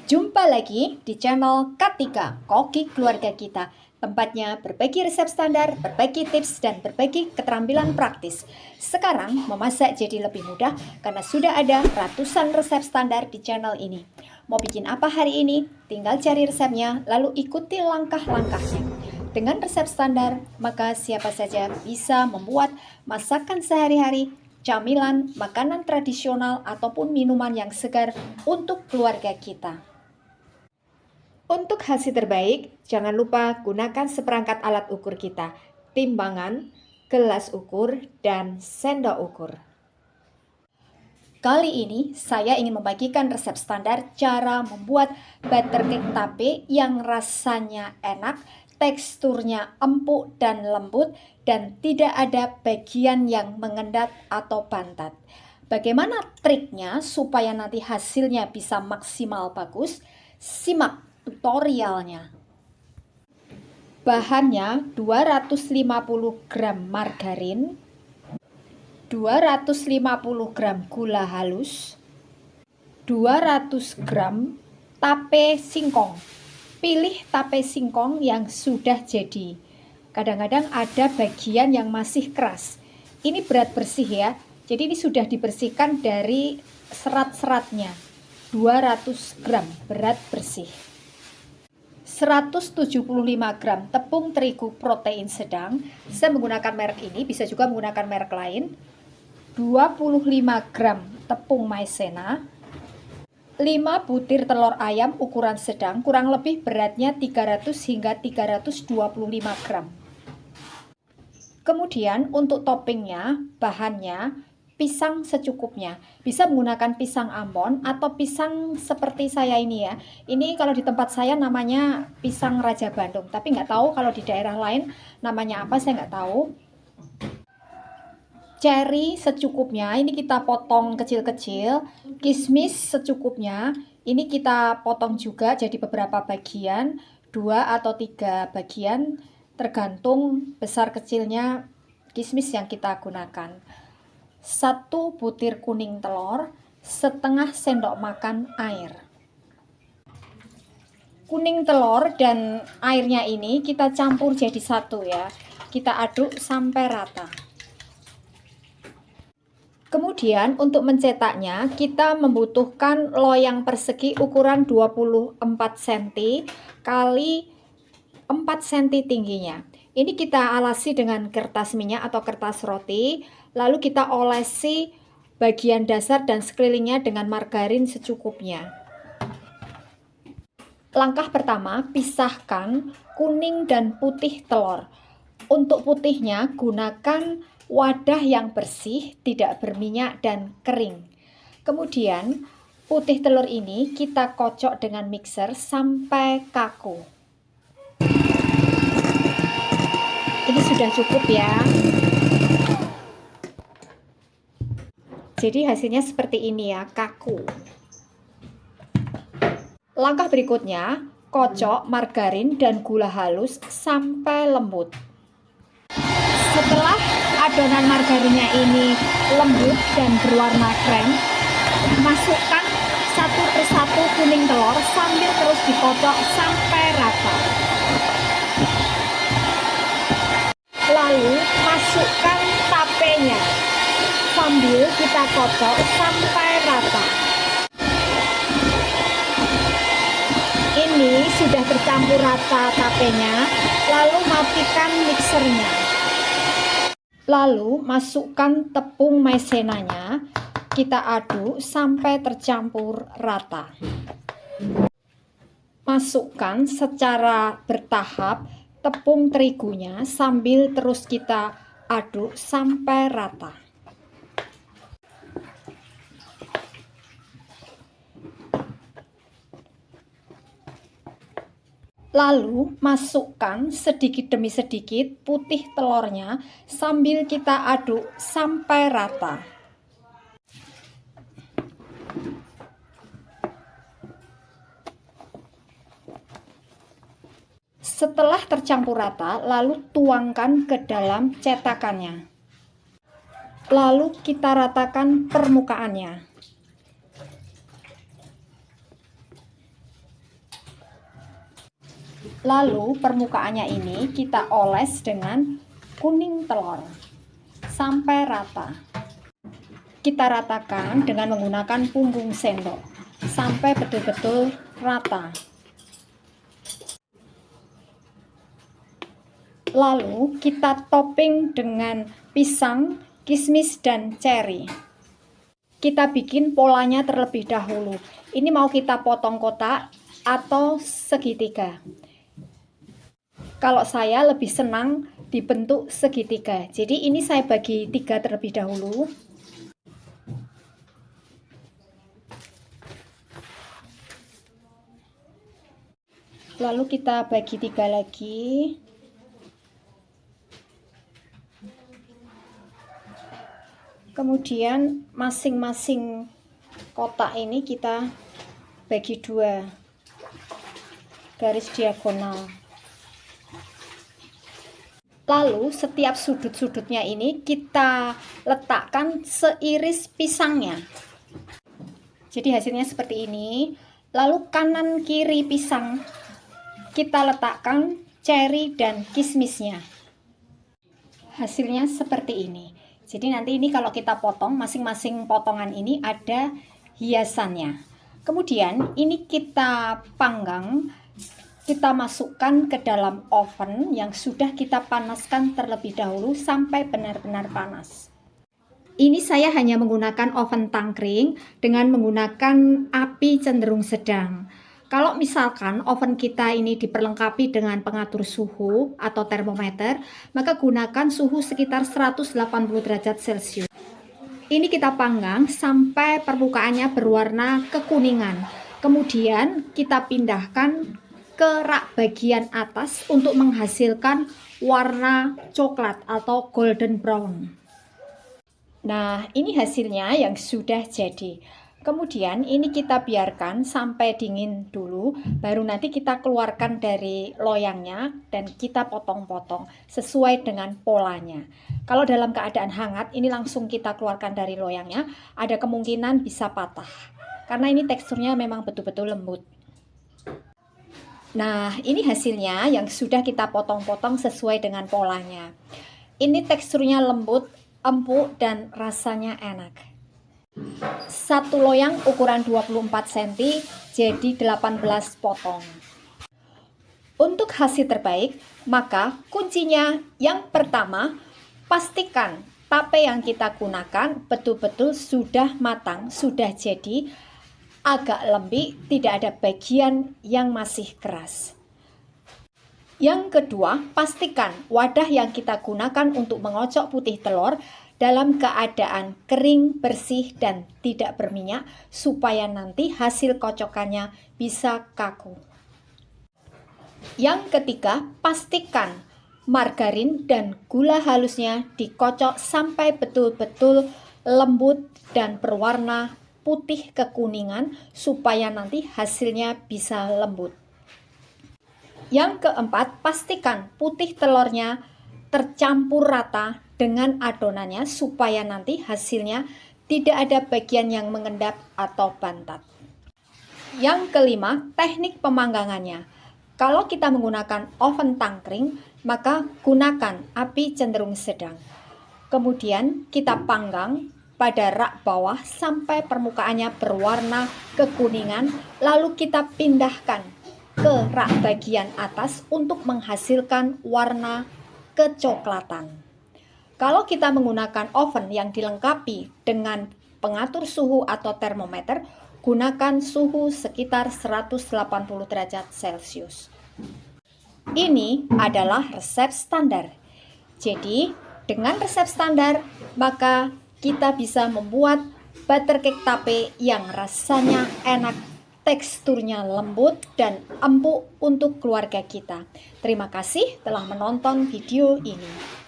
Jumpa lagi di channel Kartika, Koki Keluarga Kita. Tempatnya berbagi resep standar, berbagi tips, dan berbagi keterampilan praktis. Sekarang memasak jadi lebih mudah karena sudah ada ratusan resep standar di channel ini. Mau bikin apa hari ini? Tinggal cari resepnya, lalu ikuti langkah-langkahnya. Dengan resep standar, maka siapa saja bisa membuat masakan sehari-hari, camilan, makanan tradisional, ataupun minuman yang segar untuk keluarga kita. Untuk hasil terbaik, jangan lupa gunakan seperangkat alat ukur kita, timbangan, gelas ukur, dan sendok ukur. Kali ini saya ingin membagikan resep standar cara membuat butter cake tape yang rasanya enak, teksturnya empuk dan lembut, dan tidak ada bagian yang mengendat atau bantat. Bagaimana triknya supaya nanti hasilnya bisa maksimal bagus? Simak tutorialnya. Bahannya 250 gram margarin, 250 gram gula halus, 200 gram tape singkong. Pilih tape singkong yang sudah jadi. Kadang-kadang ada bagian yang masih keras. Ini berat bersih ya. Jadi ini sudah dibersihkan dari serat-seratnya. 200 gram berat bersih. 175 gram tepung terigu protein sedang. Saya menggunakan merek ini, bisa juga menggunakan merek lain. 25 gram tepung maizena. 5 butir telur ayam ukuran sedang, kurang lebih beratnya 300 hingga 325 gram. Kemudian untuk toppingnya, bahannya pisang secukupnya. Bisa menggunakan pisang ambon atau pisang seperti saya ini ya. Ini kalau di tempat saya namanya pisang Raja Bandung, tapi nggak tahu kalau di daerah lain namanya apa, saya nggak tahu. Cherry secukupnya, ini kita potong kecil-kecil. Kismis secukupnya, ini kita potong juga jadi beberapa bagian, 2 atau 3 bagian, tergantung besar kecilnya kismis yang kita gunakan. 1 butir kuning telur, setengah sendok makan air. Kuning telur dan airnya ini kita campur jadi satu ya. Kita aduk sampai rata. Kemudian untuk mencetaknya kita membutuhkan loyang persegi ukuran 24 cm kali 4 cm tingginya. Ini kita alasi dengan kertas minyak atau kertas roti. Lalu kita olesi bagian dasar dan sekelilingnya dengan margarin secukupnya. Langkah pertama, pisahkan kuning dan putih telur. Untuk putihnya, gunakan wadah yang bersih, tidak berminyak dan kering. Kemudian, putih telur ini kita kocok dengan mixer sampai kaku. Ini sudah cukup ya. Jadi hasilnya seperti ini ya, kaku. Langkah berikutnya, kocok margarin dan gula halus sampai lembut. Setelah adonan margarinnya ini lembut dan berwarna krem, masukkan satu persatu kuning telur sambil terus dikocok sampai rata. Lalu masukkan tapenya sambil kita kocok sampai rata. Ini sudah tercampur rata tapenya, lalu matikan mixernya. Lalu masukkan tepung maizenanya, kita aduk sampai tercampur rata. Masukkan secara bertahap tepung terigunya sambil terus kita aduk sampai rata. Lalu masukkan sedikit demi sedikit putih telurnya sambil kita aduk sampai rata. Setelah tercampur rata, lalu tuangkan ke dalam cetakannya. Lalu kita ratakan permukaannya. Lalu permukaannya ini kita oles dengan kuning telur sampai rata. Kita ratakan dengan menggunakan punggung sendok sampai betul-betul rata. Lalu kita topping dengan pisang, kismis, dan ceri. Kita bikin polanya terlebih dahulu. Ini mau kita potong kotak atau segitiga. Kalau saya lebih senang dibentuk segitiga. Jadi ini saya bagi 3 terlebih dahulu. Lalu kita bagi 3 lagi. Kemudian masing-masing kotak ini kita bagi 2 garis diagonal. Lalu setiap sudut-sudutnya ini kita letakkan seiris pisangnya. Jadi hasilnya seperti ini. Lalu kanan kiri pisang kita letakkan ceri dan kismisnya. Hasilnya seperti ini. Jadi nanti ini kalau kita potong, masing-masing potongan ini ada hiasannya. Kemudian ini kita panggang. Kita masukkan ke dalam oven yang sudah kita panaskan terlebih dahulu sampai benar-benar panas. Ini saya hanya menggunakan oven tangkring dengan menggunakan api cenderung sedang. Kalau misalkan oven kita ini diperlengkapi dengan pengatur suhu atau termometer, maka gunakan suhu sekitar 180 derajat Celcius. Ini kita panggang sampai permukaannya berwarna kekuningan. Kemudian kita pindahkan ke rak bagian atas untuk menghasilkan warna coklat atau golden brown. Nah, ini hasilnya yang sudah jadi. Kemudian ini kita biarkan sampai dingin dulu, baru nanti kita keluarkan dari loyangnya dan kita potong-potong sesuai dengan polanya. Kalau dalam keadaan hangat, ini langsung kita keluarkan dari loyangnya, ada kemungkinan bisa patah. Karena ini teksturnya memang betul-betul lembut. Nah, ini hasilnya yang sudah kita potong-potong sesuai dengan polanya. Ini teksturnya lembut, empuk, dan rasanya enak. Satu loyang ukuran 24 cm, jadi 18 potong. Untuk hasil terbaik, maka kuncinya yang pertama, pastikan tape yang kita gunakan betul-betul sudah matang, sudah jadi, agak lembik, tidak ada bagian yang masih keras. Yang kedua, pastikan wadah yang kita gunakan untuk mengocok putih telur dalam keadaan kering, bersih, dan tidak berminyak, supaya nanti hasil kocokannya bisa kaku. Yang ketiga, pastikan margarin dan gula halusnya dikocok sampai betul-betul lembut dan berwarna putih kekuningan supaya nanti hasilnya bisa lembut. Yang keempat, pastikan putih telurnya tercampur rata dengan adonannya supaya nanti hasilnya tidak ada bagian yang mengendap atau bantat. Yang kelima, teknik pemanggangannya. Kalau kita menggunakan oven tangkring, maka gunakan api cenderung sedang. Kemudian kita panggang pada rak bawah sampai permukaannya berwarna kekuningan, lalu kita pindahkan ke rak bagian atas untuk menghasilkan warna kecoklatan. Kalau kita menggunakan oven yang dilengkapi dengan pengatur suhu atau termometer, gunakan suhu sekitar 180 derajat Celcius. Ini adalah resep standar. Jadi, dengan resep standar, maka kita bisa membuat butter cake tape yang rasanya enak, teksturnya lembut dan empuk untuk keluarga kita. Terima kasih telah menonton video ini.